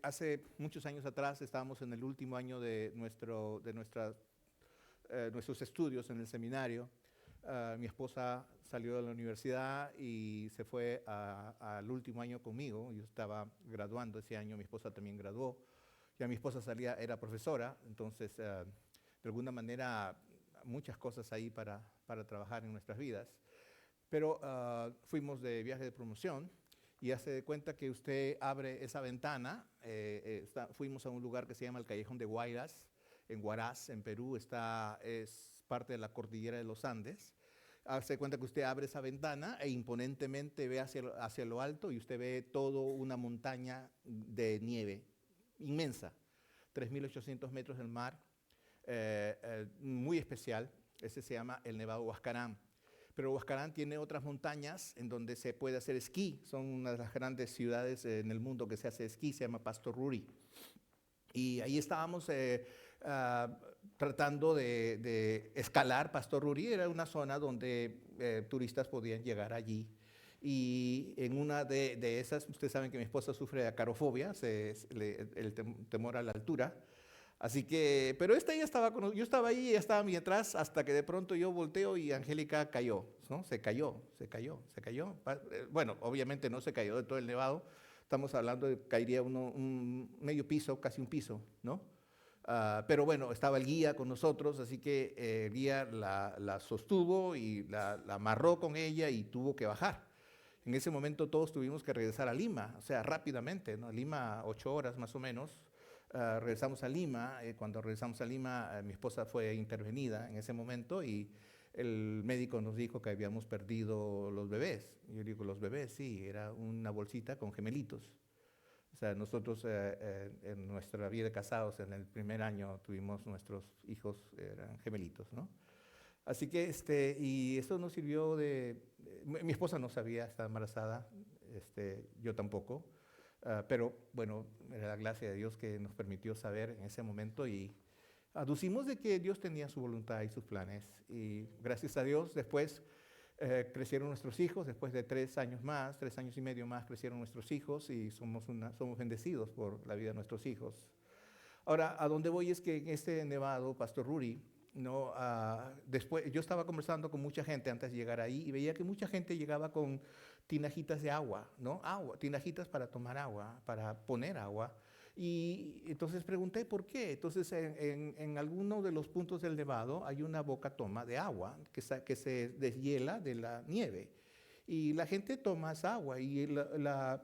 hace muchos años atrás estábamos en el último año de nuestros estudios en el seminario. Mi esposa salió de la universidad y se fue al último año conmigo. Yo estaba graduando ese año, mi esposa también graduó. Ya mi esposa era profesora, entonces de alguna manera muchas cosas ahí para trabajar en nuestras vidas. Pero fuimos de viaje de promoción y hace de cuenta que usted abre esa ventana. Fuimos a un lugar que se llama el Callejón de Guayras, en Huaraz, en Perú. Es parte de la cordillera de los Andes. Hace de cuenta que usted abre esa ventana e imponentemente ve hacia lo alto y usted ve toda una montaña de nieve inmensa, 3.800 metros del mar, muy especial. Ese se llama el Nevado Huascarán. Pero Huascarán tiene otras montañas en donde se puede hacer esquí. Son una de las grandes ciudades en el mundo que se hace esquí, se llama Pasto Ruri. Y ahí estábamos tratando de escalar Pasto Ruri. Era una zona donde turistas podían llegar allí. Y en una de esas, ustedes saben que mi esposa sufre de acarofobia, el temor a la altura. Así que, pero ella estaba yo estaba ahí, ella estaba a mí atrás, hasta que de pronto yo volteo y Angélica cayó, ¿no? Se cayó. Bueno, obviamente no se cayó de todo el nevado, estamos hablando de que caería un medio piso, casi un piso, ¿no? Pero bueno, estaba el guía con nosotros, así que el guía la sostuvo y la amarró con ella y tuvo que bajar. En ese momento todos tuvimos que regresar a Lima, o sea, rápidamente, ¿no? Lima, 8 horas más o menos. Regresamos a Lima. Cuando regresamos a Lima, mi esposa fue intervenida en ese momento y el médico nos dijo que habíamos perdido los bebés. Yo digo, los bebés, sí, era una bolsita con gemelitos. O sea, nosotros en nuestra vida de casados, en el primer año tuvimos nuestros hijos, eran gemelitos, ¿no? Así que, y eso nos sirvió mi esposa no sabía, estaba embarazada, yo tampoco. Pero bueno, era la gracia de Dios que nos permitió saber en ese momento y aducimos de que Dios tenía su voluntad y sus planes. Y gracias a Dios después crecieron nuestros hijos, después de 3 años más, 3 años y medio más crecieron nuestros hijos y somos bendecidos por la vida de nuestros hijos. Ahora, a dónde voy es que en este nevado, Pastor Ruri, no, después yo estaba conversando con mucha gente antes de llegar ahí y veía que mucha gente llegaba con tinajitas de agua, ¿no? Tinajitas para tomar agua, para poner agua. Y entonces pregunté por qué. Entonces en alguno de los puntos del nevado hay una boca toma de agua que se deshiela de la nieve. Y la gente toma esa agua y la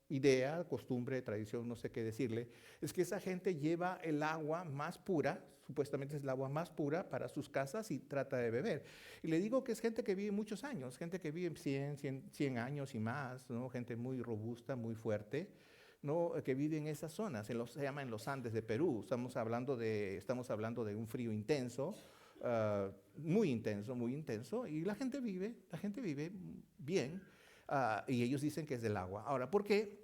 idea, costumbre, tradición, no sé qué decirle, es que esa gente lleva el agua más pura, supuestamente es el agua más pura para sus casas y trata de beber. Y le digo que es gente que vive muchos años, gente que vive 100 años y más, ¿no? Gente muy robusta, muy fuerte, ¿no? Que vive en esas zonas, se llama en los Andes de Perú. Estamos hablando de un frío intenso, muy intenso, y la gente vive bien. Y ellos dicen que es del agua. Ahora, ¿por qué?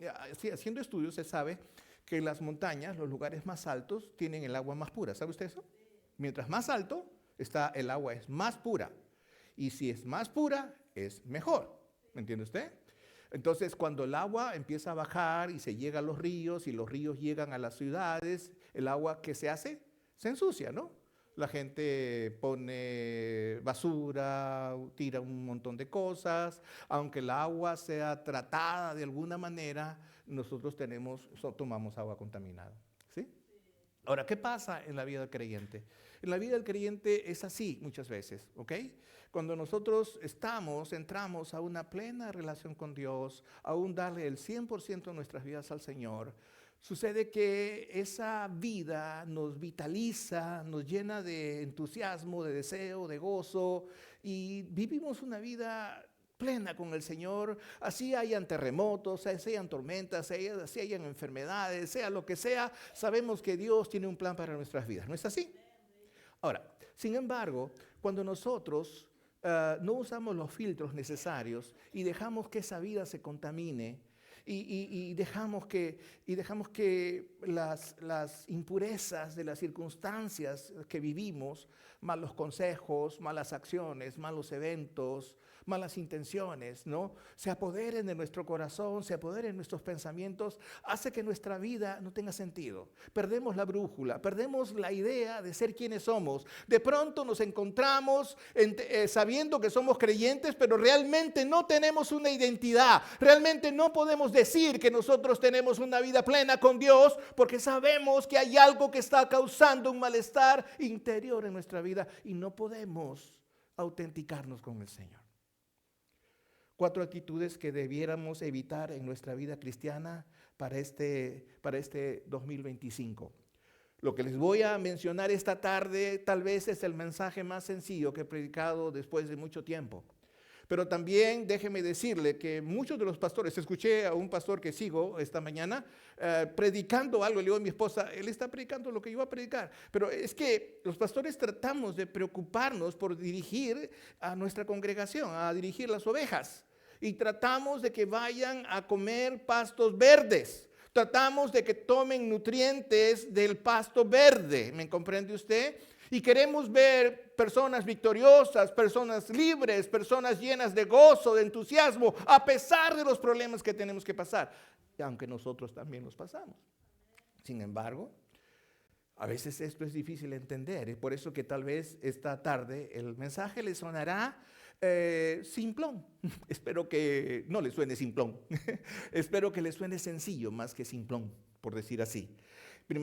Haciendo estudios se sabe que las montañas, los lugares más altos, tienen el agua más pura. ¿Sabe usted eso? Mientras más alto está, el agua es más pura. Y si es más pura, es mejor. ¿Me entiende usted? Entonces, cuando el agua empieza a bajar y se llega a los ríos y los ríos llegan a las ciudades, el agua, ¿qué se hace? Se ensucia, ¿no? La gente pone basura, tira un montón de cosas. Aunque el agua sea tratada de alguna manera, nosotros tomamos agua contaminada. ¿Sí? Ahora, ¿qué pasa en la vida del creyente? En la vida del creyente es así muchas veces, ¿ok? Cuando nosotros entramos a una plena relación con Dios, a darle el 100% de nuestras vidas al Señor, sucede que esa vida nos vitaliza, nos llena de entusiasmo, de deseo, de gozo, y vivimos una vida plena con el Señor. Así hayan terremotos, así hayan tormentas, así hayan enfermedades, sea lo que sea, sabemos que Dios tiene un plan para nuestras vidas. ¿No es así? Ahora, sin embargo, cuando nosotros no usamos los filtros necesarios y dejamos que esa vida se contamine, y dejamos que las impurezas de las circunstancias que vivimos, malos consejos, malas acciones, malos eventos, malas intenciones, ¿no?, se apoderen de nuestro corazón, se apoderen de nuestros pensamientos, hace que nuestra vida no tenga sentido. Perdemos la brújula, perdemos la idea de ser quienes somos. De pronto nos encontramos sabiendo que somos creyentes, pero realmente no tenemos una identidad. Realmente no podemos decir que nosotros tenemos una vida plena con Dios, porque sabemos que hay algo que está causando un malestar interior en nuestra vida y no podemos autenticarnos con el Señor. 4 actitudes que debiéramos evitar en nuestra vida cristiana para este 2025. Lo que les voy a mencionar esta tarde tal vez es el mensaje más sencillo que he predicado después de mucho tiempo. Pero también déjeme decirle que muchos de los pastores, escuché a un pastor que sigo esta mañana predicando algo, le digo a mi esposa, él está predicando lo que yo voy a predicar. Pero es que los pastores tratamos de preocuparnos por dirigir a nuestra congregación, a dirigir las ovejas. Y tratamos de que vayan a comer pastos verdes. Tratamos de que tomen nutrientes del pasto verde, ¿me comprende usted? Y queremos ver personas victoriosas, personas libres, personas llenas de gozo, de entusiasmo, a pesar de los problemas que tenemos que pasar, aunque nosotros también los pasamos. Sin embargo, a veces esto es difícil de entender. Es por eso que tal vez esta tarde el mensaje le sonará simplón. Espero que no le suene simplón. Espero que le suene sencillo más que simplón, por decir así.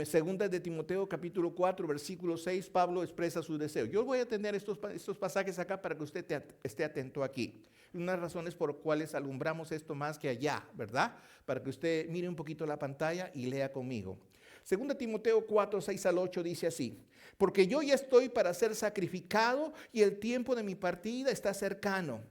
Segunda de Timoteo capítulo 4 versículo 6, Pablo expresa su deseo. Yo voy a tener estos pasajes acá para que usted esté atento aquí. Unas razones por las cuales alumbramos esto más que allá, ¿verdad? Para que usted mire un poquito la pantalla y lea conmigo. Segunda Timoteo 4, 6 al 8 dice así: porque yo ya estoy para ser sacrificado y el tiempo de mi partida está cercano.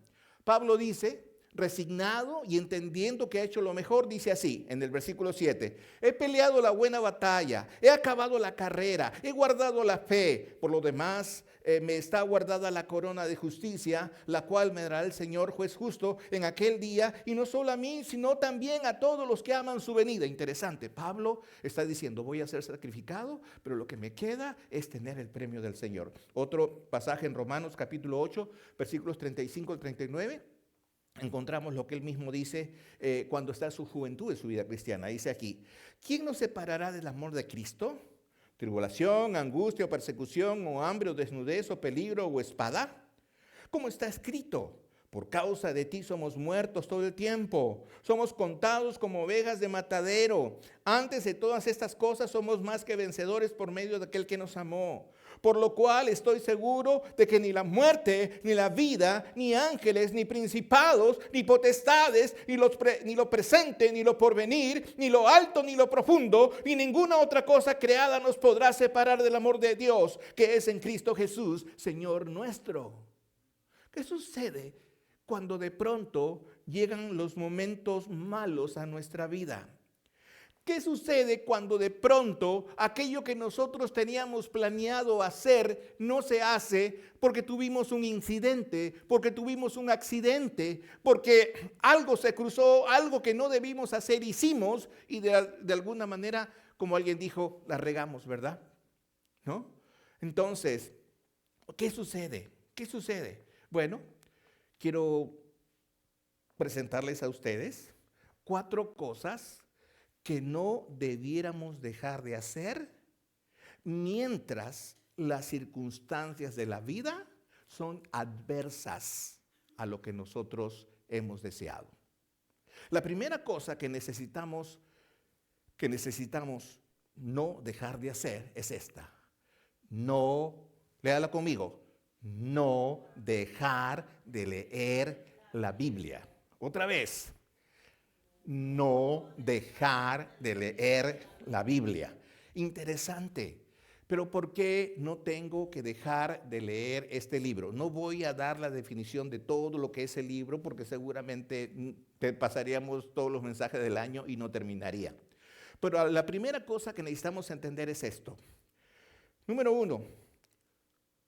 Pablo dice, resignado y entendiendo que ha hecho lo mejor, dice así en el versículo 7: he peleado la buena batalla, he acabado la carrera, he guardado la fe. Por lo demás, me está guardada la corona de justicia, la cual me dará el Señor juez justo en aquel día, y no solo a mí, sino también a todos los que aman su venida. Interesante, Pablo está diciendo, voy a ser sacrificado, pero lo que me queda es tener el premio del Señor. Otro pasaje en Romanos capítulo 8, versículos 35 al 39. Encontramos lo que él mismo dice cuando está en su juventud, en su vida cristiana. Dice aquí: ¿quién nos separará del amor de Cristo? ¿Tribulación, angustia o persecución, o hambre o desnudez o peligro o espada? Como está escrito, por causa de ti somos muertos todo el tiempo, somos contados como ovejas de matadero. Antes de todas estas cosas somos más que vencedores por medio de aquel que nos amó. Por lo cual estoy seguro de que ni la muerte, ni la vida, ni ángeles, ni principados, ni potestades, ni lo presente, ni lo porvenir, ni lo alto, ni lo profundo, ni ninguna otra cosa creada nos podrá separar del amor de Dios, que es en Cristo Jesús, Señor nuestro. ¿Qué sucede cuando de pronto llegan los momentos malos a nuestra vida? ¿Qué sucede cuando de pronto aquello que nosotros teníamos planeado hacer no se hace porque tuvimos un incidente, porque tuvimos un accidente, porque algo se cruzó, algo que no debimos hacer hicimos y de alguna manera, como alguien dijo, la regamos, ¿verdad? ¿No? Entonces, ¿qué sucede? ¿Qué sucede? Bueno, quiero presentarles a ustedes 4 cosas que no debiéramos dejar de hacer mientras las circunstancias de la vida son adversas a lo que nosotros hemos deseado. La primera cosa que necesitamos no dejar de hacer es esta: no, léala conmigo, no dejar de leer la Biblia. Otra vez, no dejar de leer la Biblia. Interesante, pero ¿por qué no tengo que dejar de leer este libro? No voy a dar la definición de todo lo que es el libro, porque seguramente pasaríamos todos los mensajes del año y no terminaría. Pero la primera cosa que necesitamos entender es esto. Número 1,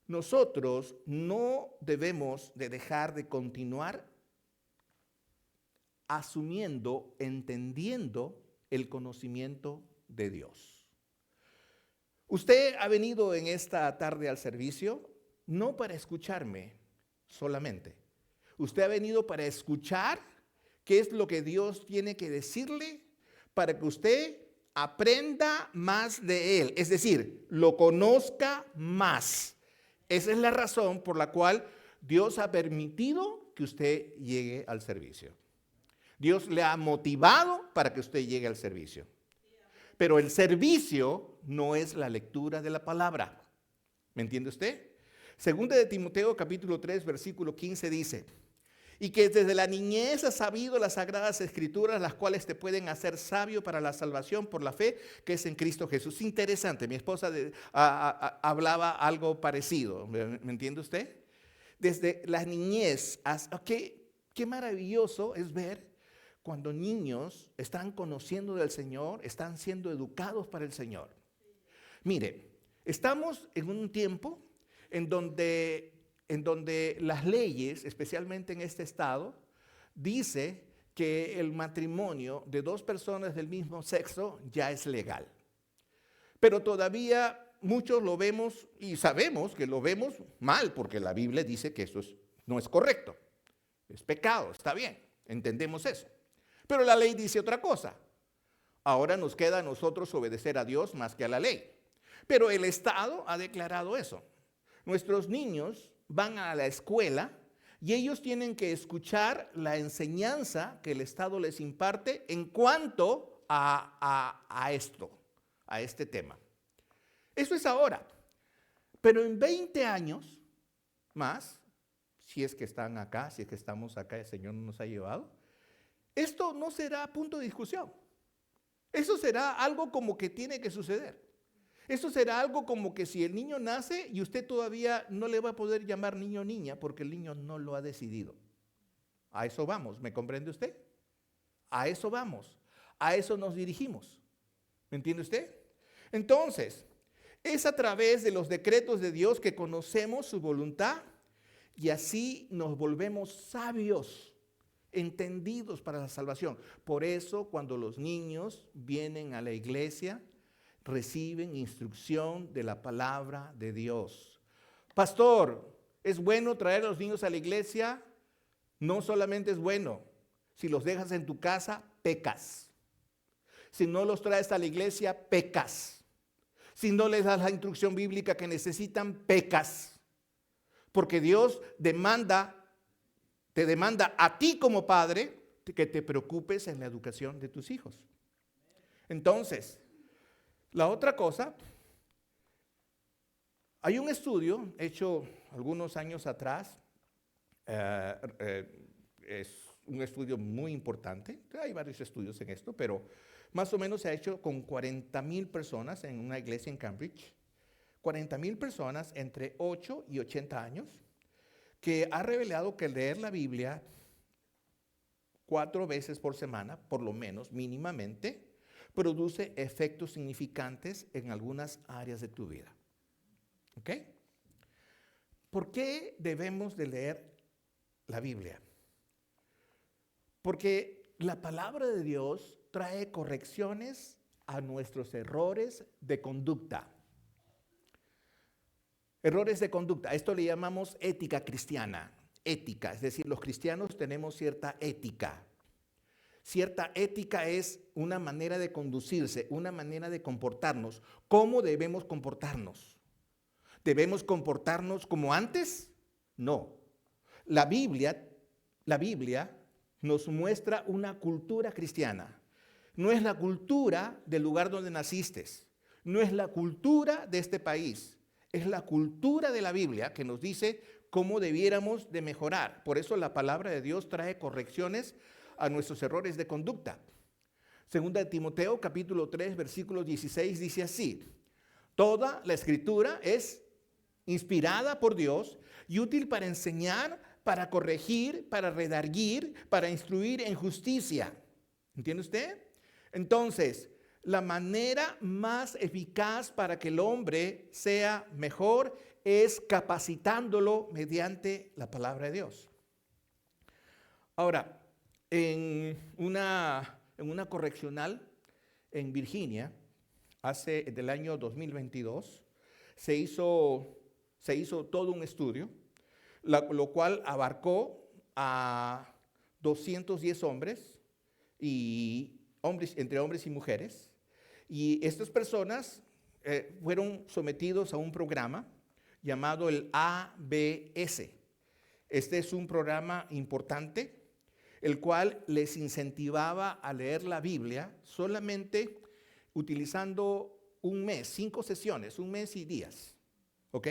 nosotros no debemos de dejar de continuar asumiendo, entendiendo el conocimiento de Dios. Usted ha venido en esta tarde al servicio no para escucharme solamente. Usted ha venido para escuchar qué es lo que Dios tiene que decirle para que usted aprenda más de Él. Es decir, lo conozca más. Esa es la razón por la cual Dios ha permitido que usted llegue al servicio. Dios le ha motivado para que usted llegue al servicio. Pero el servicio no es la lectura de la palabra. ¿Me entiende usted? Segunda de Timoteo capítulo 3 versículo 15 dice: y que desde la niñez has sabido las sagradas escrituras, las cuales te pueden hacer sabio para la salvación por la fe que es en Cristo Jesús. Interesante, mi esposa hablaba algo parecido, ¿me entiende usted? Desde la niñez, qué maravilloso es ver cuando niños están conociendo del Señor, están siendo educados para el Señor. Mire, estamos en un tiempo en donde las leyes, especialmente en este estado, dice que el matrimonio de dos personas del mismo sexo ya es legal. Pero todavía muchos lo vemos y sabemos que lo vemos mal, porque la Biblia dice que eso no es correcto. Es pecado, está bien, entendemos eso. Pero la ley dice otra cosa. Ahora nos queda a nosotros obedecer a Dios más que a la ley. Pero el Estado ha declarado eso. Nuestros niños van a la escuela y ellos tienen que escuchar la enseñanza que el Estado les imparte en cuanto a este tema. Eso es ahora. Pero en 20 años más, si es que están acá, si es que estamos acá, el Señor nos ha llevado, esto no será punto de discusión. Eso será algo como que tiene que suceder. Eso será algo como que si el niño nace y usted todavía no le va a poder llamar niño o niña porque el niño no lo ha decidido. A eso vamos, ¿me comprende usted? A eso vamos, a eso nos dirigimos. ¿Me entiende usted? Entonces, es a través de los decretos de Dios que conocemos su voluntad y así nos volvemos sabios, entendidos para la salvación. Por eso, cuando los niños vienen a la iglesia, reciben instrucción de la palabra de Dios. Pastor, ¿es bueno traer a los niños a la iglesia? No solamente es bueno. Si los dejas en tu casa, pecas. Si no los traes a la iglesia, pecas. Si no les das la instrucción bíblica que necesitan, pecas. Porque Dios te demanda a ti como padre que te preocupes en la educación de tus hijos. Entonces, la otra cosa, hay un estudio hecho algunos años atrás, es un estudio muy importante, hay varios estudios en esto, pero más o menos se ha hecho con 40,000 personas en una iglesia en Cambridge, 40,000 personas entre 8 y 80 años, que ha revelado que leer la Biblia 4 veces por semana, por lo menos mínimamente, produce efectos significantes en algunas áreas de tu vida. ¿Ok? ¿Por qué debemos de leer la Biblia? Porque la palabra de Dios trae correcciones a nuestros errores de conducta. Errores de conducta, esto le llamamos ética cristiana. Ética, es decir, los cristianos tenemos cierta ética. Cierta ética es una manera de conducirse, una manera de comportarnos. ¿Cómo debemos comportarnos? ¿Debemos comportarnos como antes? No. La Biblia nos muestra una cultura cristiana. No es la cultura del lugar donde naciste. No es la cultura de este país. Es la cultura de la Biblia que nos dice cómo debiéramos de mejorar. Por eso la palabra de Dios trae correcciones a nuestros errores de conducta. Segunda de Timoteo, capítulo 3, versículo 16, dice así: toda la escritura es inspirada por Dios y útil para enseñar, para corregir, para redarguir, para instruir en justicia. ¿Entiende usted? Entonces, la manera más eficaz para que el hombre sea mejor es capacitándolo mediante la palabra de Dios. Ahora, en una correccional en Virginia, del año 2022, se hizo todo un estudio, lo cual abarcó a 210 hombres, entre hombres y mujeres. Y estas personas fueron sometidos a un programa llamado el ABS. Este es un programa importante, el cual les incentivaba a leer la Biblia solamente utilizando un mes, 5 sesiones, un mes y días. ¿Ok?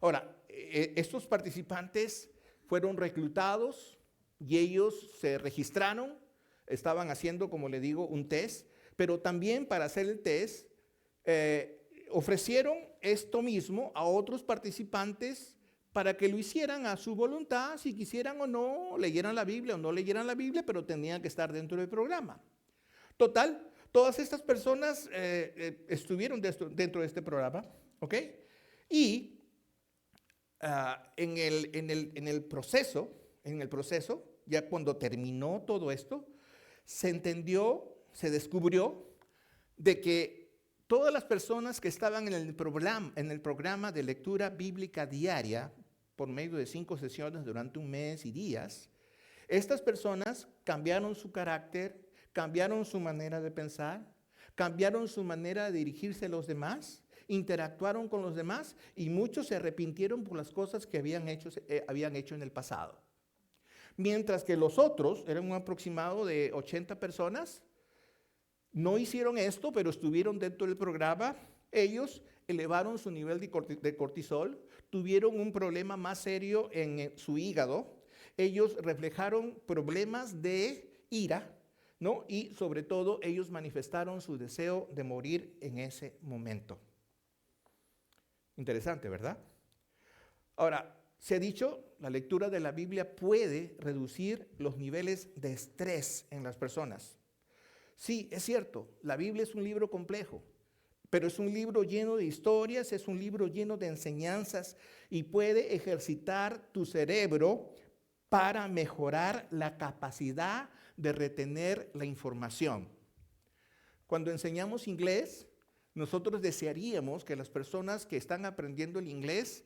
Ahora, estos participantes fueron reclutados y ellos se registraron, estaban haciendo, como le digo, un test, pero también para hacer el test ofrecieron esto mismo a otros participantes para que lo hicieran a su voluntad, si quisieran o no, leyeran la Biblia o no leyeran la Biblia, pero tenían que estar dentro del programa. Total, todas estas personas estuvieron dentro de este programa, ¿ok? Y en el proceso, ya cuando terminó todo esto, se entendió, se descubrió de que todas las personas que estaban en el programa de lectura bíblica diaria, por medio de 5 sesiones durante un mes y días, estas personas cambiaron su carácter, cambiaron su manera de pensar, cambiaron su manera de dirigirse a los demás, interactuaron con los demás y muchos se arrepintieron por las cosas que habían hecho en el pasado. Mientras que los otros, eran un aproximado de 80 personas, no hicieron esto, pero estuvieron dentro del programa. Ellos elevaron su nivel de cortisol, tuvieron un problema más serio en su hígado. Ellos reflejaron problemas de ira, ¿no? Y sobre todo, ellos manifestaron su deseo de morir en ese momento. Interesante, ¿verdad? Ahora, se ha dicho, la lectura de la Biblia puede reducir los niveles de estrés en las personas. Sí, es cierto, la Biblia es un libro complejo, pero es un libro lleno de historias, es un libro lleno de enseñanzas y puede ejercitar tu cerebro para mejorar la capacidad de retener la información. Cuando enseñamos inglés, nosotros desearíamos que las personas que están aprendiendo el inglés,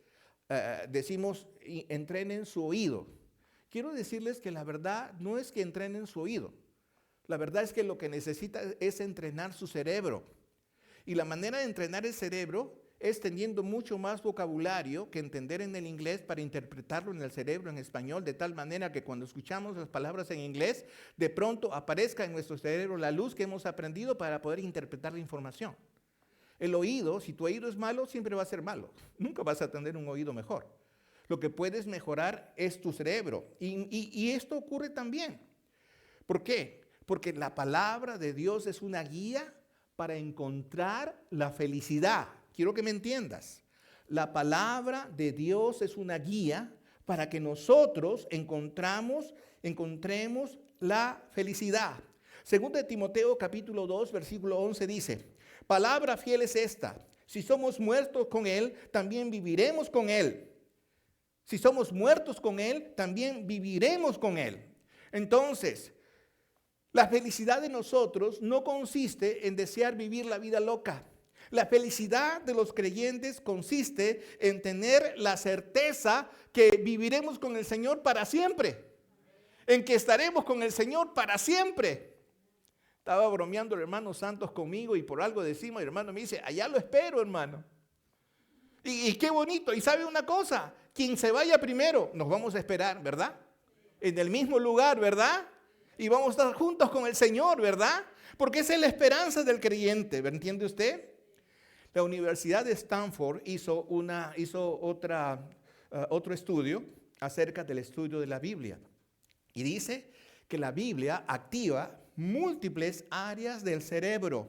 decimos, entrenen su oído. Quiero decirles que la verdad no es que entrenen su oído. La verdad es que lo que necesita es entrenar su cerebro. Y la manera de entrenar el cerebro es teniendo mucho más vocabulario que entender en el inglés para interpretarlo en el cerebro en español, de tal manera que cuando escuchamos las palabras en inglés, de pronto aparezca en nuestro cerebro la luz que hemos aprendido para poder interpretar la información. El oído, si tu oído es malo, siempre va a ser malo. Nunca vas a tener un oído mejor. Lo que puedes mejorar es tu cerebro. Y esto ocurre también. ¿Por qué? Porque la palabra de Dios es una guía para encontrar la felicidad. Quiero que me entiendas. La palabra de Dios es una guía para que nosotros encontremos la felicidad. Según de Timoteo capítulo 2, versículo 11 dice, palabra fiel es esta, si somos muertos con Él, también viviremos con Él. Si somos muertos con Él, también viviremos con Él. Entonces, la felicidad de nosotros no consiste en desear vivir la vida loca. La felicidad de los creyentes consiste en tener la certeza que viviremos con el Señor para siempre. En que estaremos con el Señor para siempre. Estaba bromeando el hermano Santos conmigo y por algo decimos, el hermano me dice, allá lo espero, hermano. Y qué bonito. Y sabe una cosa, quien se vaya primero, nos vamos a esperar, ¿verdad? En el mismo lugar, ¿verdad? Y vamos a estar juntos con el Señor, ¿verdad? Porque esa es la esperanza del creyente, ¿entiende usted? La Universidad de Stanford hizo otro estudio acerca del estudio de la Biblia. Y dice que la Biblia activa múltiples áreas del cerebro,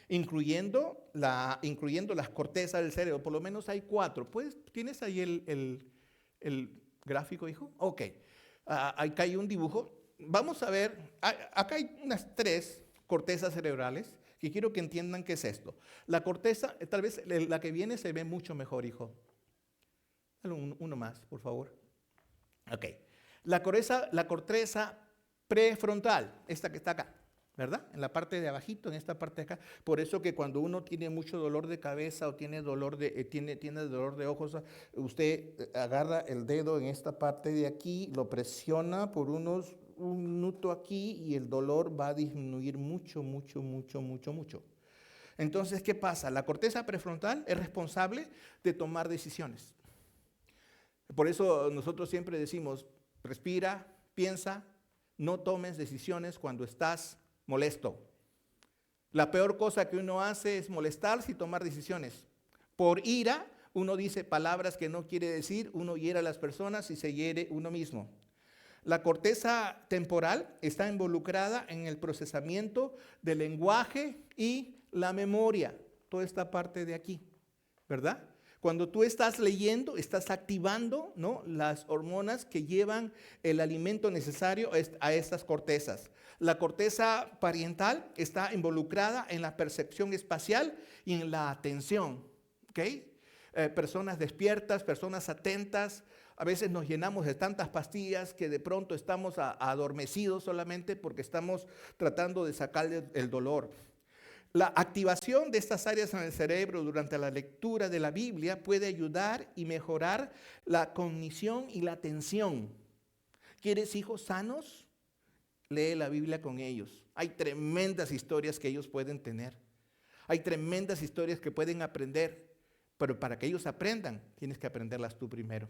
incluyendo las cortezas del cerebro. Por lo menos hay 4. ¿Tienes ahí el gráfico, hijo? Ok. Acá hay un dibujo. Vamos a ver, acá hay unas 3 cortezas cerebrales que quiero que entiendan qué es esto. La corteza, tal vez la que viene se ve mucho mejor, hijo. Dale uno más, por favor. Ok. La corteza prefrontal, esta que está acá. ¿verdad? En la parte de abajito, en esta parte de acá. Por eso que cuando uno tiene mucho dolor de cabeza o tiene dolor tiene dolor de ojos, usted agarra el dedo en esta parte de aquí, lo presiona por un minuto aquí y el dolor va a disminuir mucho, mucho, mucho, mucho, mucho. Entonces, ¿qué pasa? La corteza prefrontal es responsable de tomar decisiones. Por eso nosotros siempre decimos, respira, piensa, no tomes decisiones cuando estás molesto. La peor cosa que uno hace es molestarse y tomar decisiones. Por ira, uno dice palabras que no quiere decir, uno hiere a las personas y se hiere uno mismo. La corteza temporal está involucrada en el procesamiento del lenguaje y la memoria, toda esta parte de aquí, ¿verdad? Cuando tú estás leyendo, estás activando, ¿no?, las hormonas que llevan el alimento necesario a estas cortezas. La corteza parietal está involucrada en la percepción espacial y en la atención. ¿Okay? Personas despiertas, personas atentas. A veces nos llenamos de tantas pastillas que de pronto estamos adormecidos solamente porque estamos tratando de sacarle el dolor. La activación de estas áreas en el cerebro durante la lectura de la Biblia puede ayudar y mejorar la cognición y la atención. ¿Quieres hijos sanos? Lee la Biblia con ellos. Hay tremendas historias que ellos pueden tener. Hay tremendas historias que pueden aprender. Pero para que ellos aprendan, tienes que aprenderlas tú primero.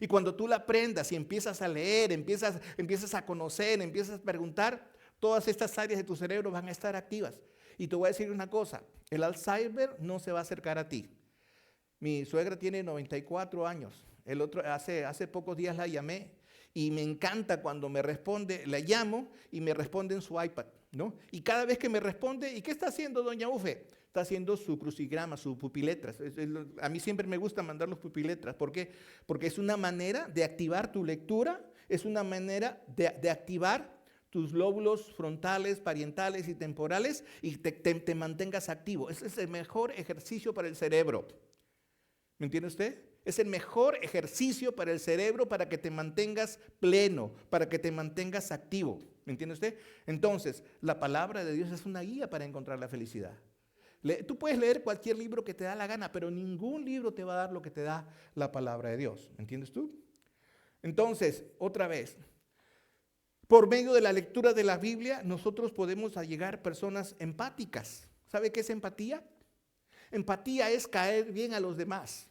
Y cuando tú la aprendas y empiezas a leer, empiezas a conocer, empiezas a preguntar, todas estas áreas de tu cerebro van a estar activas. Y te voy a decir una cosa, el Alzheimer no se va a acercar a ti. Mi suegra tiene 94 años. Hace pocos días la llamé y me encanta cuando me responde, la llamo y me responde en su iPad, ¿no? Y cada vez que me responde, ¿y qué está haciendo doña Ufe? Está haciendo su crucigrama, sus pupiletras. A mí siempre me gusta mandar los pupiletras. ¿Por qué? Porque es una manera de activar tu lectura, es una manera de activar tus lóbulos frontales, parientales y temporales y te mantengas activo. Ese es el mejor ejercicio para el cerebro. ¿Me entiende usted? Es el mejor ejercicio para el cerebro para que te mantengas pleno, para que te mantengas activo. ¿Me entiende usted? Entonces, la palabra de Dios es una guía para encontrar la felicidad. Tú puedes leer cualquier libro que te da la gana, pero ningún libro te va a dar lo que te da la palabra de Dios. ¿Me entiendes tú? Entonces, otra vez, por medio de la lectura de la Biblia, nosotros podemos llegar a personas empáticas. ¿Sabe qué es empatía? Empatía es caer bien a los demás.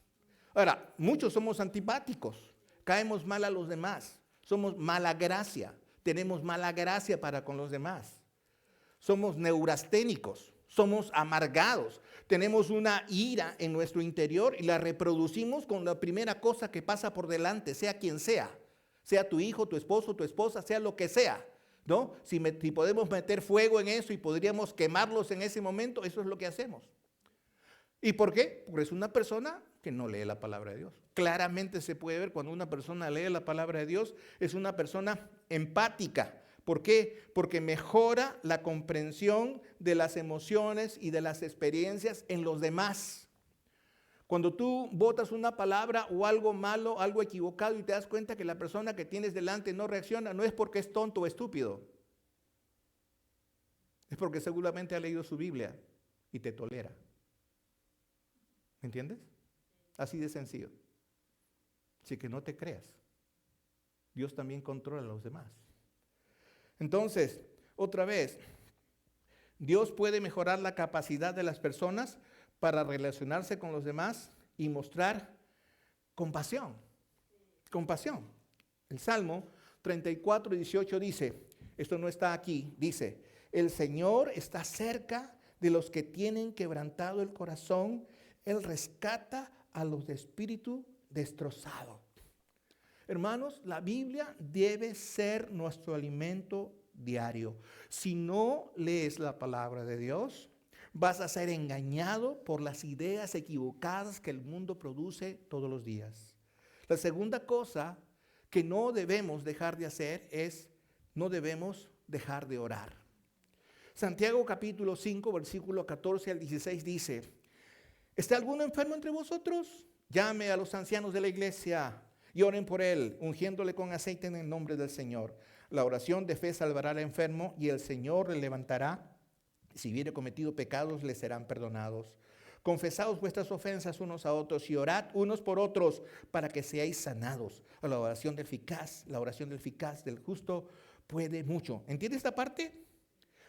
Ahora, muchos somos antipáticos, caemos mal a los demás, somos mala gracia, tenemos mala gracia para con los demás. Somos neurasténicos, somos amargados, tenemos una ira en nuestro interior y la reproducimos con la primera cosa que pasa por delante, sea quien sea. Sea tu hijo, tu esposo, tu esposa, sea lo que sea, ¿no? Si podemos meter fuego en eso y podríamos quemarlos en ese momento, eso es lo que hacemos. ¿Y por qué? Porque es una persona que no lee la palabra de Dios. Claramente se puede ver cuando una persona lee la palabra de Dios, es una persona empática. ¿Por qué? Porque mejora la comprensión de las emociones y de las experiencias en los demás. Cuando tú botas una palabra o algo malo, algo equivocado y te das cuenta que la persona que tienes delante no reacciona, no es porque es tonto o estúpido. Es porque seguramente ha leído su Biblia y te tolera. ¿Me entiendes? Así de sencillo. Así que no te creas. Dios también controla a los demás. Entonces, otra vez, Dios puede mejorar la capacidad de las personas para relacionarse con los demás y mostrar compasión. Compasión. El Salmo 34:18 dice, esto no está aquí, dice, el Señor está cerca de los que tienen quebrantado el corazón, Él rescata a los de espíritu destrozado. Hermanos, la Biblia debe ser nuestro alimento diario. Si no lees la palabra de Dios, vas a ser engañado por las ideas equivocadas que el mundo produce todos los días. La segunda cosa que no debemos dejar de hacer es, no debemos dejar de orar. Santiago capítulo 5, versículo 14 al 16 dice, ¿está alguno enfermo entre vosotros? Llame a los ancianos de la iglesia y oren por él, ungiéndole con aceite en el nombre del Señor. La oración de fe salvará al enfermo y el Señor le levantará. Si hubiere cometido pecados, le serán perdonados. Confesaos vuestras ofensas unos a otros y orad unos por otros para que seáis sanados. La oración del eficaz del justo puede mucho. ¿Entiendes esta parte?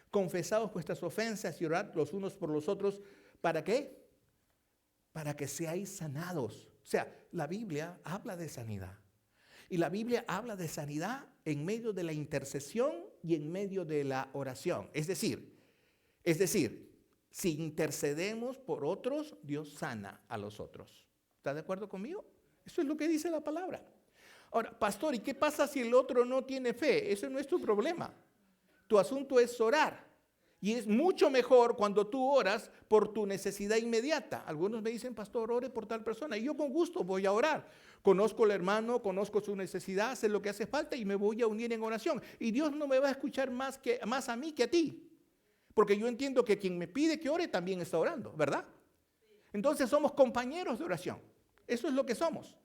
Confesaos vuestras ofensas y orad los unos por los otros. ¿Para qué? Para que seáis sanados. O sea, la Biblia habla de sanidad. Y la Biblia habla de sanidad en medio de la intercesión y en medio de la oración. Es decir, si intercedemos por otros, Dios sana a los otros. ¿Está de acuerdo conmigo? Eso es lo que dice la palabra. Ahora, pastor, ¿y qué pasa si el otro no tiene fe? Eso no es tu problema. Tu asunto es orar. Y es mucho mejor cuando tú oras por tu necesidad inmediata. Algunos me dicen, pastor, ore por tal persona. Y yo con gusto voy a orar. Conozco al hermano, conozco su necesidad, sé lo que hace falta y me voy a unir en oración. Y Dios no me va a escuchar más a mí que a ti. Porque yo entiendo que quien me pide que ore también está orando, ¿verdad? Entonces somos compañeros de oración. Eso es lo que somos.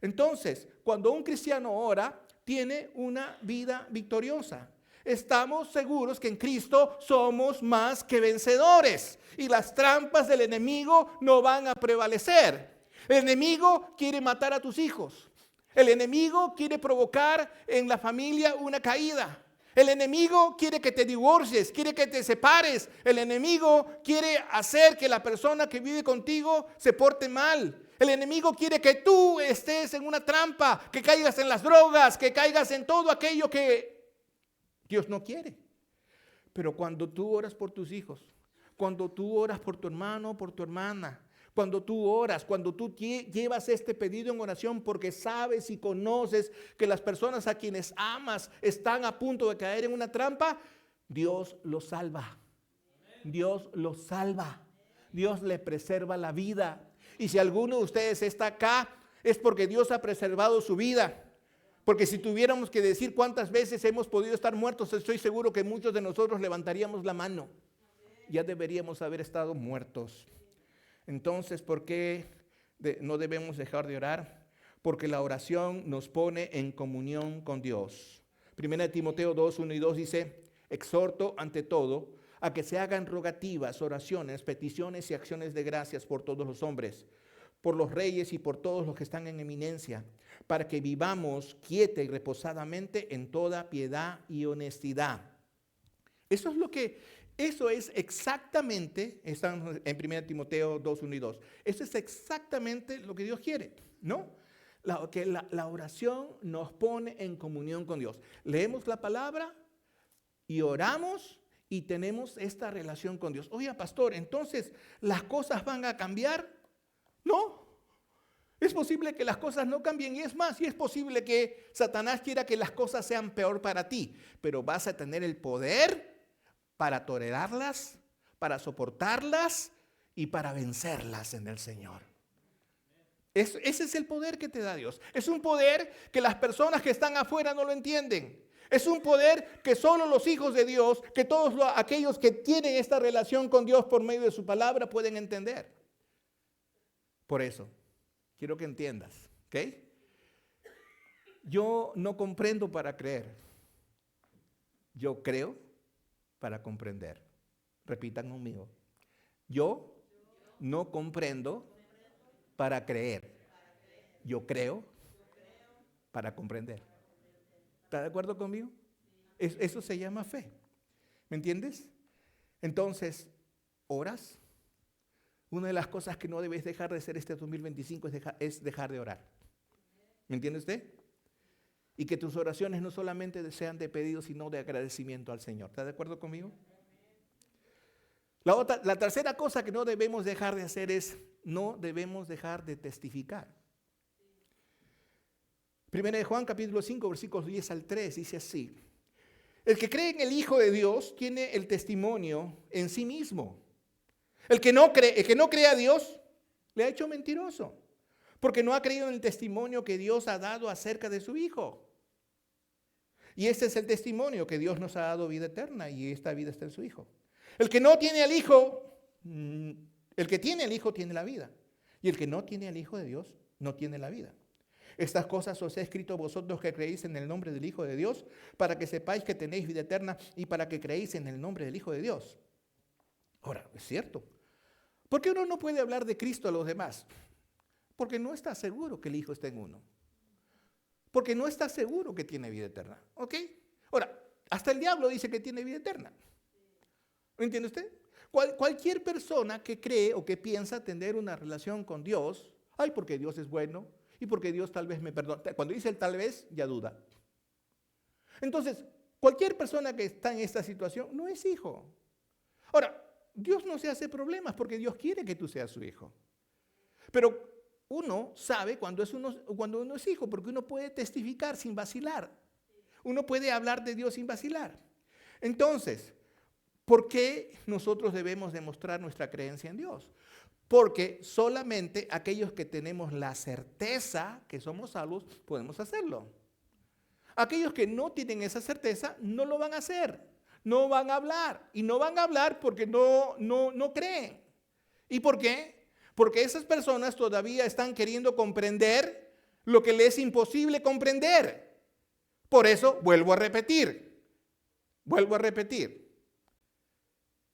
Entonces, cuando un cristiano ora, tiene una vida victoriosa. Estamos seguros que en Cristo somos más que vencedores. Y las trampas del enemigo no van a prevalecer. El enemigo quiere matar a tus hijos. El enemigo quiere provocar en la familia una caída. El enemigo quiere que te divorcies, quiere que te separes. El enemigo quiere hacer que la persona que vive contigo se porte mal. El enemigo quiere que tú estés en una trampa, que caigas en las drogas, que caigas en todo aquello que Dios no quiere. Pero cuando tú oras por tus hijos, cuando tú oras por tu hermano, por tu hermana, cuando tú oras, cuando tú llevas este pedido en oración porque sabes y conoces que las personas a quienes amas están a punto de caer en una trampa, Dios los salva. Dios los salva. Dios le preserva la vida. Y si alguno de ustedes está acá, es porque Dios ha preservado su vida. Porque si tuviéramos que decir cuántas veces hemos podido estar muertos, estoy seguro que muchos de nosotros levantaríamos la mano. Ya deberíamos haber estado muertos. Entonces, ¿por qué no debemos dejar de orar? Porque la oración nos pone en comunión con Dios. 1 Timoteo 2, 1 y 2 dice, exhorto ante todo a que se hagan rogativas, oraciones, peticiones y acciones de gracias por todos los hombres, por los reyes y por todos los que están en eminencia, para que vivamos quieta y reposadamente en toda piedad y honestidad. Eso es exactamente, están en 1 Timoteo 2, 1 y 2. Eso es exactamente lo que Dios quiere, ¿no? La oración nos pone en comunión con Dios. Leemos la palabra y oramos y tenemos esta relación con Dios. Oye, pastor, entonces, ¿las cosas van a cambiar? No. Es posible que las cosas no cambien y es más, y es posible que Satanás quiera que las cosas sean peor para ti, pero vas a tener el poder para tolerarlas, para soportarlas y para vencerlas en el Señor. Ese es el poder que te da Dios. Es un poder que las personas que están afuera no lo entienden. Es un poder que solo los hijos de Dios, que todos aquellos que tienen esta relación con Dios por medio de su palabra pueden entender. Por eso, quiero que entiendas, ¿ok? Yo no comprendo para creer. Yo creo para comprender. Repitan conmigo. Yo no comprendo para creer. Yo creo para comprender. ¿Está de acuerdo conmigo? Eso se llama fe. ¿Me entiendes? Entonces, oras. Una de las cosas que no debes dejar de hacer este 2025 es dejar de orar. ¿Me entiende usted? Y que tus oraciones no solamente sean de pedido, sino de agradecimiento al Señor. ¿Está de acuerdo conmigo? La tercera cosa que no debemos dejar de hacer es, no debemos dejar de testificar. 1 Juan capítulo 5, versículos 10 al 3, dice así. El que cree en el Hijo de Dios tiene el testimonio en sí mismo. El que no cree a Dios, le ha hecho mentiroso. Porque no ha creído en el testimonio que Dios ha dado acerca de su Hijo. Y este es el testimonio, que Dios nos ha dado vida eterna y esta vida está en su Hijo. El que no tiene al Hijo, el que tiene al Hijo tiene la vida. Y el que no tiene al Hijo de Dios no tiene la vida. Estas cosas os he escrito vosotros que creéis en el nombre del Hijo de Dios, para que sepáis que tenéis vida eterna y para que creéis en el nombre del Hijo de Dios. Ahora, es cierto. ¿Por qué uno no puede hablar de Cristo a los demás? Porque no está seguro que el Hijo esté en uno. Porque no está seguro que tiene vida eterna. ¿Ok? Ahora, hasta el diablo dice que tiene vida eterna. ¿Lo entiende usted? Cualquier persona que cree o que piensa tener una relación con Dios, ay, porque Dios es bueno y porque Dios tal vez me perdona. Cuando dice el tal vez, ya duda. Entonces, cualquier persona que está en esta situación no es hijo. Ahora, Dios no se hace problemas porque Dios quiere que tú seas su hijo. Pero uno sabe cuando uno es hijo, porque uno puede testificar sin vacilar. Uno puede hablar de Dios sin vacilar. Entonces, ¿por qué nosotros debemos demostrar nuestra creencia en Dios? Porque solamente aquellos que tenemos la certeza que somos salvos podemos hacerlo. Aquellos que no tienen esa certeza no lo van a hacer, no van a hablar. Y no van a hablar porque no creen. ¿Y por qué? Porque esas personas todavía están queriendo comprender lo que les es imposible comprender. Por eso vuelvo a repetir.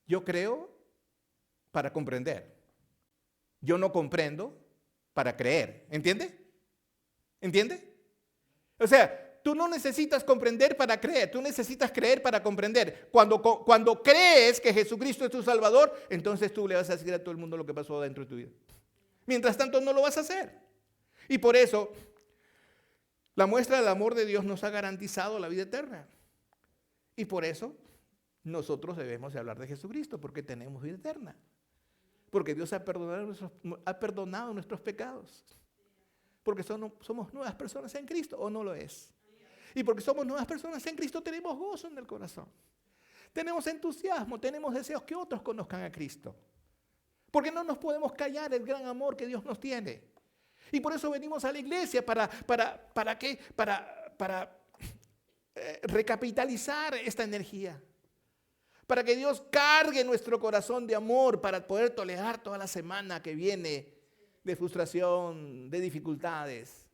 Yo creo para comprender. Yo no comprendo para creer. ¿Entiende? ¿Entiende? O sea, tú no necesitas comprender para creer. Tú necesitas creer para comprender. Cuando crees que Jesucristo es tu Salvador, entonces tú le vas a decir a todo el mundo lo que pasó dentro de tu vida. Mientras tanto, no lo vas a hacer. Y por eso, la muestra del amor de Dios nos ha garantizado la vida eterna. Y por eso, nosotros debemos de hablar de Jesucristo, porque tenemos vida eterna. Porque Dios ha perdonado nuestros pecados. Porque somos nuevas personas en Cristo, ¿o no lo es? Y porque somos nuevas personas en Cristo, tenemos gozo en el corazón. Tenemos entusiasmo, tenemos deseos que otros conozcan a Cristo. Porque no nos podemos callar el gran amor que Dios nos tiene. Y por eso venimos a la iglesia, ¿para qué? Para recapitalizar esta energía. Para que Dios cargue nuestro corazón de amor para poder tolerar toda la semana que viene de frustración, de dificultades.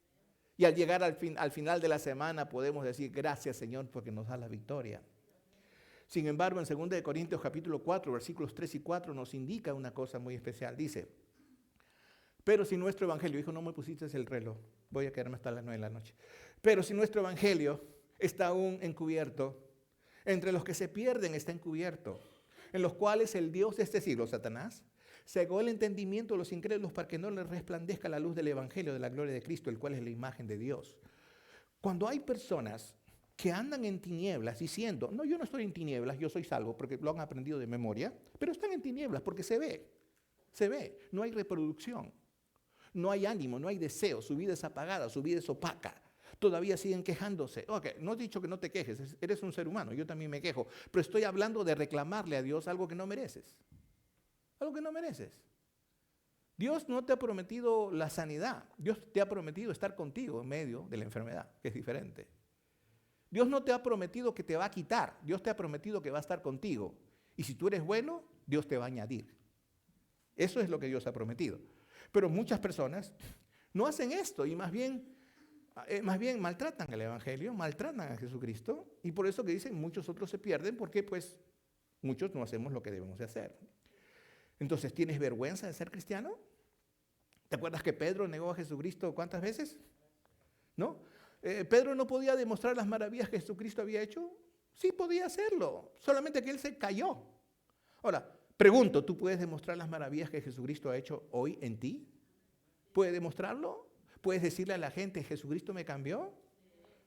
Y al llegar al final de la semana podemos decir gracias Señor porque nos da la victoria. Sin embargo, en 2 Corintios capítulo 4, versículos 3 y 4 nos indica una cosa muy especial. Dice, pero si nuestro evangelio, hijo, no me pusiste el reloj, voy a quedarme hasta las 9 de la noche. Pero si nuestro evangelio está aún encubierto, entre los que se pierden está encubierto, en los cuales el Dios de este siglo, Satanás, cegó el entendimiento de los incrédulos para que no les resplandezca la luz del evangelio de la gloria de Cristo, el cual es la imagen de Dios. Cuando hay personas que andan en tinieblas diciendo, no, yo no estoy en tinieblas, yo soy salvo, porque lo han aprendido de memoria, pero están en tinieblas porque se ve, no hay reproducción, no hay ánimo, no hay deseo, su vida es apagada, su vida es opaca. Todavía siguen quejándose. Okay, no he dicho que no te quejes, eres un ser humano, yo también me quejo, pero estoy hablando de reclamarle a Dios algo que no mereces. Algo que no mereces. Dios no te ha prometido la sanidad, Dios te ha prometido estar contigo en medio de la enfermedad, que es diferente. Dios no te ha prometido que te va a quitar, Dios te ha prometido que va a estar contigo. Y si tú eres bueno, Dios te va a añadir. Eso es lo que Dios ha prometido. Pero muchas personas no hacen esto y más bien maltratan el evangelio, maltratan a Jesucristo, y por eso que dicen muchos otros se pierden porque pues muchos no hacemos lo que debemos de hacer. Entonces, ¿tienes vergüenza de ser cristiano? ¿Te acuerdas que Pedro negó a Jesucristo cuántas veces? ¿No? ¿Pedro no podía demostrar las maravillas que Jesucristo había hecho? Sí podía hacerlo, solamente que él se cayó. Ahora, pregunto, ¿tú puedes demostrar las maravillas que Jesucristo ha hecho hoy en ti? ¿Puedes demostrarlo? ¿Puedes decirle a la gente, Jesucristo me cambió?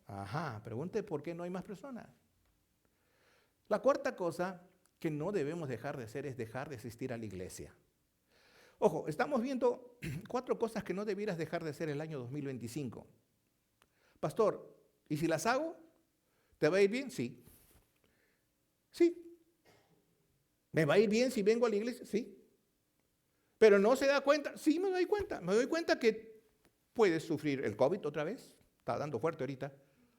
Ajá, pregunte por qué no hay más personas. La cuarta cosa que no debemos dejar de hacer es dejar de asistir a la iglesia. Ojo, estamos viendo 4 cosas que no debieras dejar de hacer el año 2025. Pastor, ¿y si las hago? ¿Te va a ir bien? Sí. Sí. ¿Me va a ir bien si vengo a la iglesia? Sí. ¿Pero no se da cuenta? Sí, me doy cuenta. Me doy cuenta que puedes sufrir el COVID otra vez. Está dando fuerte ahorita.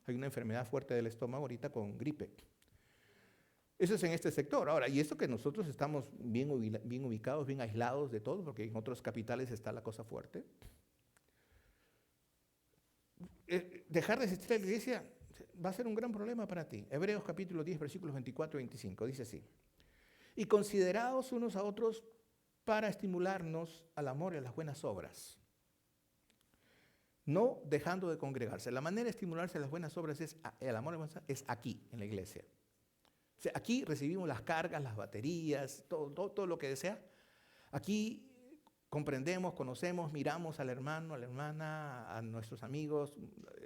Hay una enfermedad fuerte del estómago ahorita con gripe. Eso es en este sector. Ahora, y esto que nosotros estamos bien ubicados, bien aislados de todo, porque en otras capitales está la cosa fuerte. dejar de asistir a la iglesia va a ser un gran problema para ti. Hebreos capítulo 10, versículos 24 y 25, dice así. Y consideraos unos a otros para estimularnos al amor y a las buenas obras, no dejando de congregarse. La manera de estimularse a las buenas obras el amor es aquí, en la iglesia. O sea, aquí recibimos las cargas, las baterías, todo lo que desea. Aquí comprendemos, conocemos, miramos al hermano, a la hermana, a nuestros amigos,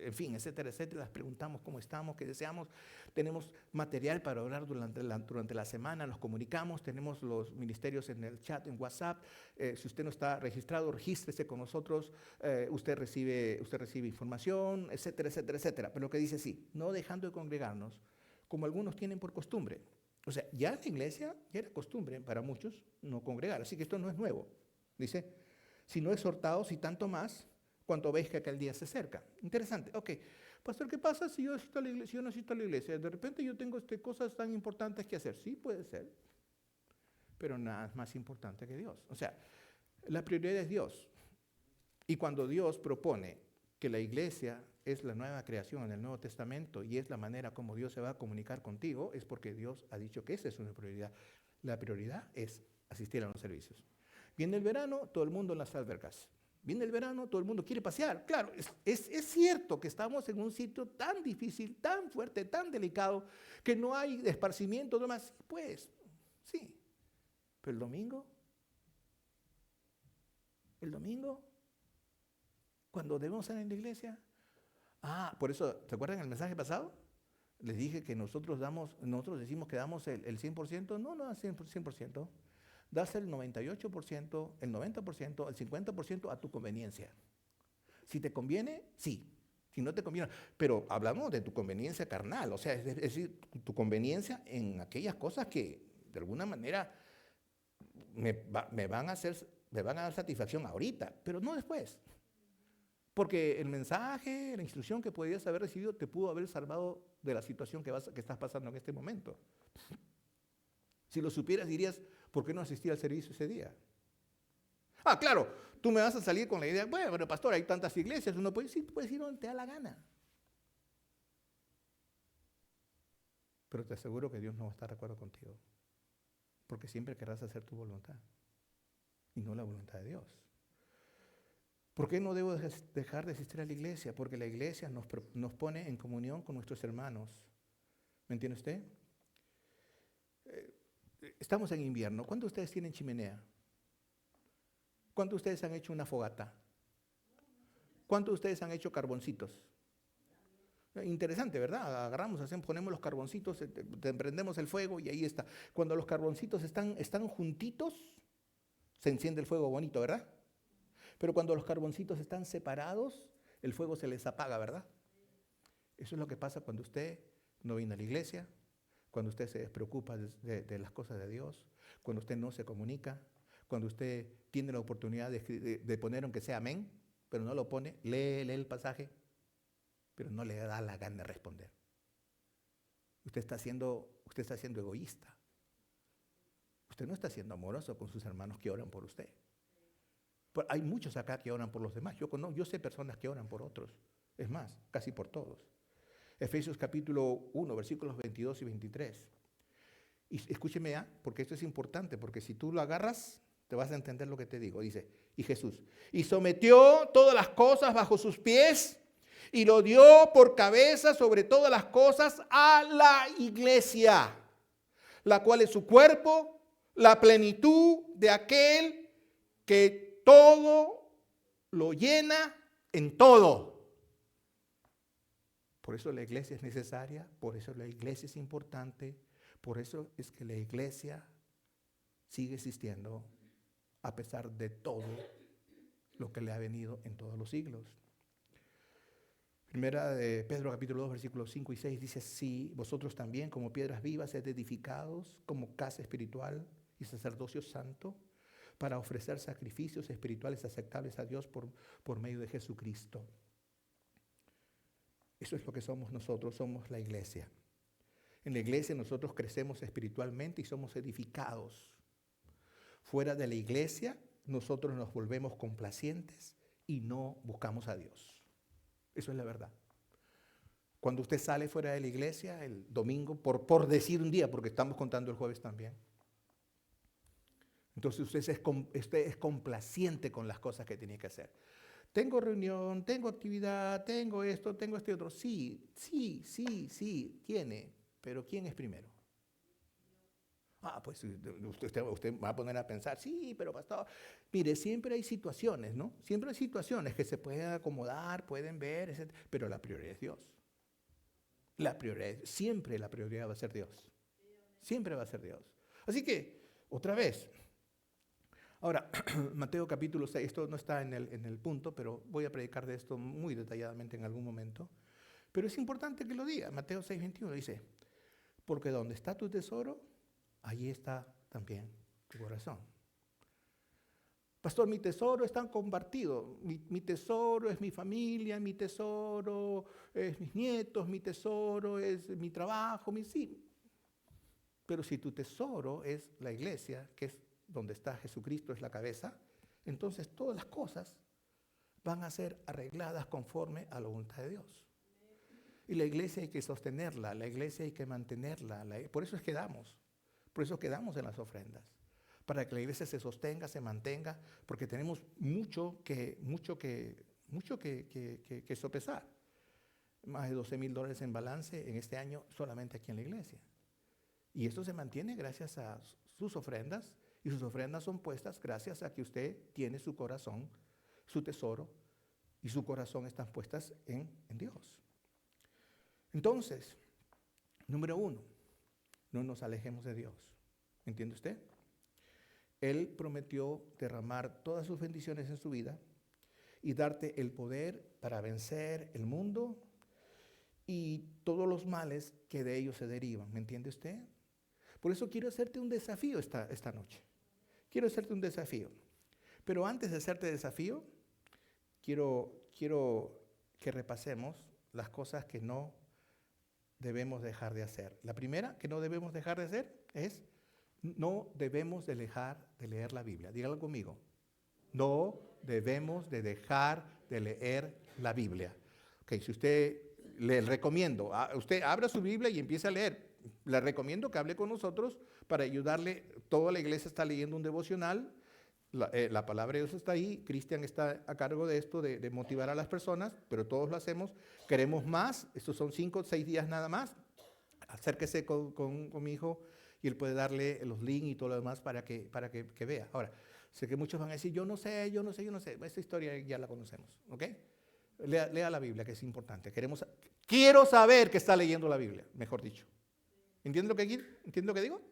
en fin, etcétera, etcétera. Les preguntamos cómo estamos, qué deseamos. Tenemos material para orar durante la semana, nos comunicamos, tenemos los ministerios en el chat, en WhatsApp. Si usted no está registrado, regístrese con nosotros. Usted recibe información, etcétera, etcétera, etcétera. Pero lo que dice sí, no dejando de congregarnos, como algunos tienen por costumbre. O sea, ya en la iglesia ya era costumbre para muchos no congregar, así que esto no es nuevo. Dice, si no exhortaos y tanto más, cuanto veis que aquel día se acerca. Interesante. Ok, pastor, ¿qué pasa si yo no asisto a la iglesia? De repente yo tengo cosas tan importantes que hacer. Sí, puede ser, pero nada es más importante que Dios. O sea, la prioridad es Dios. Y cuando Dios propone que la iglesia es la nueva creación en el Nuevo Testamento y es la manera como Dios se va a comunicar contigo, es porque Dios ha dicho que esa es una prioridad. La prioridad es asistir a los servicios. Viene el verano, todo el mundo en las albercas. Viene el verano, todo el mundo quiere pasear. Claro, es cierto que estamos en un sitio tan difícil, tan fuerte, tan delicado, que no hay esparcimiento, demás. Pues, sí. Pero el domingo, cuando debemos estar en la iglesia. Por eso, ¿se acuerdan el mensaje pasado? Les dije que nosotros decimos que damos el 100%. No, 100%. Das el 98%, el 90%, el 50% a tu conveniencia. Si te conviene, sí. Si no te conviene, pero hablamos de tu conveniencia carnal, o sea, es decir, tu conveniencia en aquellas cosas que de alguna manera me van a dar satisfacción ahorita, pero no después. Porque el mensaje, la instrucción que podías haber recibido te pudo haber salvado de la situación que estás pasando en este momento. Si lo supieras, dirías, ¿por qué no asistí al servicio ese día? Claro, tú me vas a salir con la idea, bueno, pastor, hay tantas iglesias, uno puedes ir donde te da la gana. Pero te aseguro que Dios no va a estar de acuerdo contigo, porque siempre querrás hacer tu voluntad y no la voluntad de Dios. ¿Por qué no debo dejar de asistir a la iglesia? Porque la iglesia nos pone en comunión con nuestros hermanos. ¿Me entiende usted? Estamos en invierno. ¿Cuántos de ustedes tienen chimenea? ¿Cuántos de ustedes han hecho una fogata? ¿Cuántos de ustedes han hecho carboncitos? Interesante, ¿verdad? Agarramos, ponemos los carboncitos, prendemos el fuego y ahí está. Cuando los carboncitos están juntitos, se enciende el fuego bonito, ¿verdad? Pero cuando los carboncitos están separados, el fuego se les apaga, ¿verdad? Eso es lo que pasa cuando usted no viene a la iglesia, cuando usted se despreocupa de las cosas de Dios, cuando usted no se comunica, cuando usted tiene la oportunidad de poner aunque sea amén, pero no lo pone, lee el pasaje, pero no le da la gana de responder. Usted está siendo egoísta. Usted no está siendo amoroso con sus hermanos que oran por usted. Hay muchos acá que oran por los demás. Yo sé personas que oran por otros. Es más, casi por todos. Efesios capítulo 1, versículos 22 y 23. Y escúcheme porque esto es importante, porque si tú lo agarras, te vas a entender lo que te digo. Dice, y Jesús, y sometió todas las cosas bajo sus pies, y lo dio por cabeza sobre todas las cosas a la iglesia, la cual es su cuerpo, la plenitud de aquel que todo lo llena en todo. Por eso la iglesia es necesaria, por eso la iglesia es importante, por eso es que la iglesia sigue existiendo a pesar de todo lo que le ha venido en todos los siglos. Primera de Pedro capítulo 2 versículos 5 y 6 dice así: vosotros también como piedras vivas sed edificados como casa espiritual y sacerdocio santo, para ofrecer sacrificios espirituales aceptables a Dios por medio de Jesucristo. Eso es lo que somos nosotros, somos la iglesia. En la iglesia nosotros crecemos espiritualmente y somos edificados. Fuera de la iglesia nosotros nos volvemos complacientes y no buscamos a Dios. Eso es la verdad. Cuando usted sale fuera de la iglesia el domingo, por decir un día, porque estamos contando el jueves también, entonces usted es complaciente con las cosas que tiene que hacer. Tengo reunión, tengo actividad, tengo esto, tengo este otro. Sí, tiene, pero ¿quién es primero? Pues usted va a poner a pensar, sí, pero pastor, mire, siempre hay situaciones, ¿no? Siempre hay situaciones que se pueden acomodar, pueden ver, etc. Pero la prioridad es Dios. Siempre la prioridad va a ser Dios. Siempre va a ser Dios. Así que, otra vez, ahora, Mateo capítulo 6, esto no está en el punto, pero voy a predicar de esto muy detalladamente en algún momento. Pero es importante que lo diga. Mateo 6, 21 dice, porque donde está tu tesoro, allí está también tu corazón. Pastor, mi tesoro está compartido. Mi tesoro es mi familia, mi tesoro es mis nietos, mi tesoro es mi trabajo, sí. Pero si tu tesoro es la iglesia, que es donde está Jesucristo, es la cabeza, entonces todas las cosas van a ser arregladas conforme a la voluntad de Dios. Y la iglesia hay que sostenerla, la iglesia hay que mantenerla. Por eso es que damos. Por eso quedamos en las ofrendas, para que la iglesia se sostenga, se mantenga, porque tenemos mucho que sopesar. Más de $12,000 en balance en este año solamente aquí en la iglesia. Y esto se mantiene gracias a sus ofrendas, y sus ofrendas son puestas gracias a que usted tiene su corazón, su tesoro, y su corazón están puestas en Dios. Entonces, número 1, no nos alejemos de Dios. ¿Entiende usted? Él prometió derramar todas sus bendiciones en su vida y darte el poder para vencer el mundo y todos los males que de ellos se derivan. ¿Me entiende usted? Por eso quiero hacerte un desafío esta noche. Quiero hacerte un desafío. Pero antes de hacerte desafío, quiero que repasemos las cosas que no debemos dejar de hacer. La primera que no debemos dejar de hacer es: no debemos de dejar de leer la Biblia. Dígalo conmigo. No debemos de dejar de leer la Biblia. Ok, si usted le recomiendo, usted abra su Biblia y empiece a leer. Le recomiendo que hable con nosotros para ayudarle. Toda la iglesia está leyendo un devocional. La palabra de Dios está ahí. Cristian está a cargo de esto, de motivar a las personas, pero todos lo hacemos. Queremos más. Estos son 5 o 6 días nada más. Acérquese con mi hijo y él puede darle los links y todo lo demás para que vea. Ahora, sé que muchos van a decir, yo no sé. Esta historia ya la conocemos, ¿ok? Lea la Biblia, que es importante. Quiero saber que está leyendo la Biblia, mejor dicho. ¿Entiende lo que digo?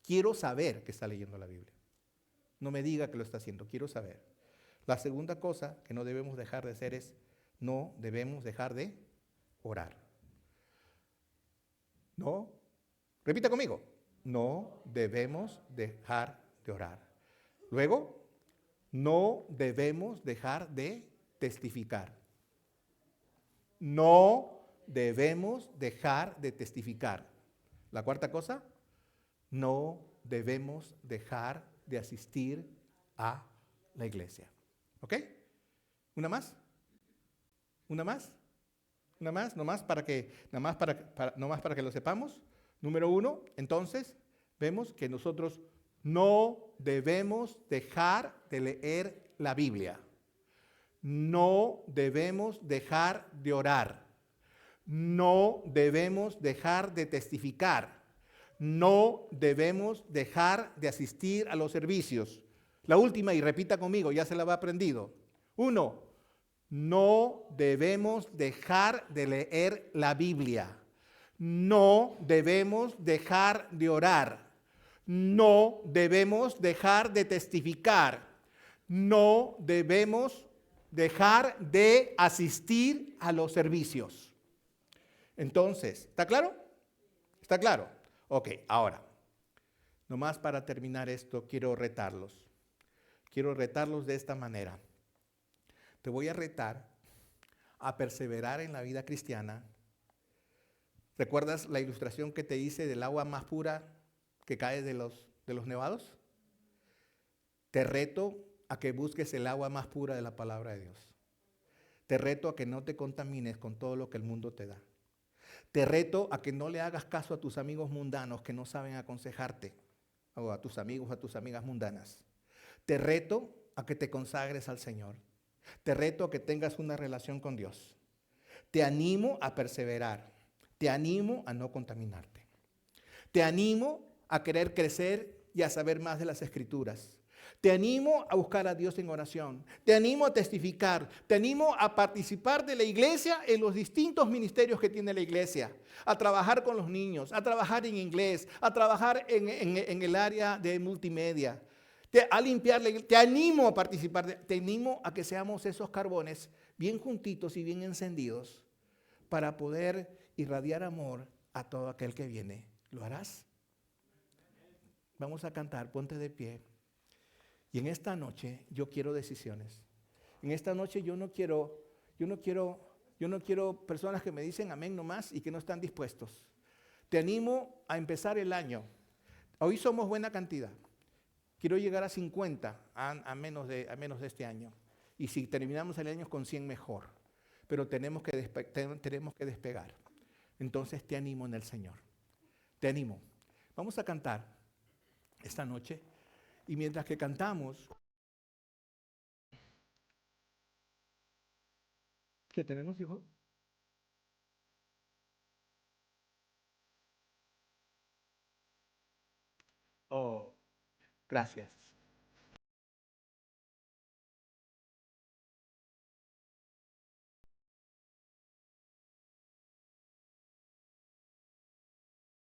Quiero saber que está leyendo la Biblia. No me diga que lo está haciendo, quiero saber. La segunda cosa que no debemos dejar de hacer es, no debemos dejar de orar. No, repita conmigo, no debemos dejar de orar. Luego, no debemos dejar de testificar. No debemos dejar de testificar. La cuarta cosa, no debemos dejar de asistir a la iglesia. ¿Ok? ¿Una más? ¿Una más? ¿Una más? ¿No más para que lo sepamos? Número 1, entonces, vemos que nosotros no debemos dejar de leer la Biblia. No debemos dejar de orar. No debemos dejar de testificar. No debemos dejar de asistir a los servicios. La última, y repita conmigo, ya se la va aprendido. 1, no debemos dejar de leer la Biblia. No debemos dejar de orar. No debemos dejar de testificar. No debemos dejar de asistir a los servicios. Entonces, ¿está claro? ¿Está claro? Ok, ahora, nomás para terminar esto, quiero retarlos. Quiero retarlos de esta manera. Te voy a retar a perseverar en la vida cristiana. ¿Recuerdas la ilustración que te hice del agua más pura que cae de los nevados? Te reto a que busques el agua más pura de la palabra de Dios. Te reto a que no te contamines con todo lo que el mundo te da. Te reto a que no le hagas caso a tus amigos mundanos que no saben aconsejarte, o a tus amigos, a tus amigas mundanas. Te reto a que te consagres al Señor. Te reto a que tengas una relación con Dios. Te animo a perseverar. Te animo a no contaminarte. Te animo a querer crecer y a saber más de las Escrituras. Te animo a buscar a Dios en oración. Te animo a testificar. Te animo a participar de la iglesia en los distintos ministerios que tiene la iglesia. A trabajar con los niños, a trabajar en inglés, a trabajar en el área de multimedia. A limpiarle. Te animo a participar. Te animo a que seamos esos carbones bien juntitos y bien encendidos para poder irradiar amor a todo aquel que viene. ¿Lo harás? Vamos a cantar, ponte de pie. Y en esta noche yo quiero decisiones. En esta noche yo no quiero personas que me dicen amén nomás y que no están dispuestos. Te animo a empezar el año. Hoy somos buena cantidad. Quiero llegar a 50 a menos de este año. Y si terminamos el año con 100 mejor. Pero tenemos que despegar. Entonces te animo en el Señor. Te animo. Vamos a cantar esta noche. Y mientras que cantamos, ¿qué tenemos, hijo? Oh, gracias.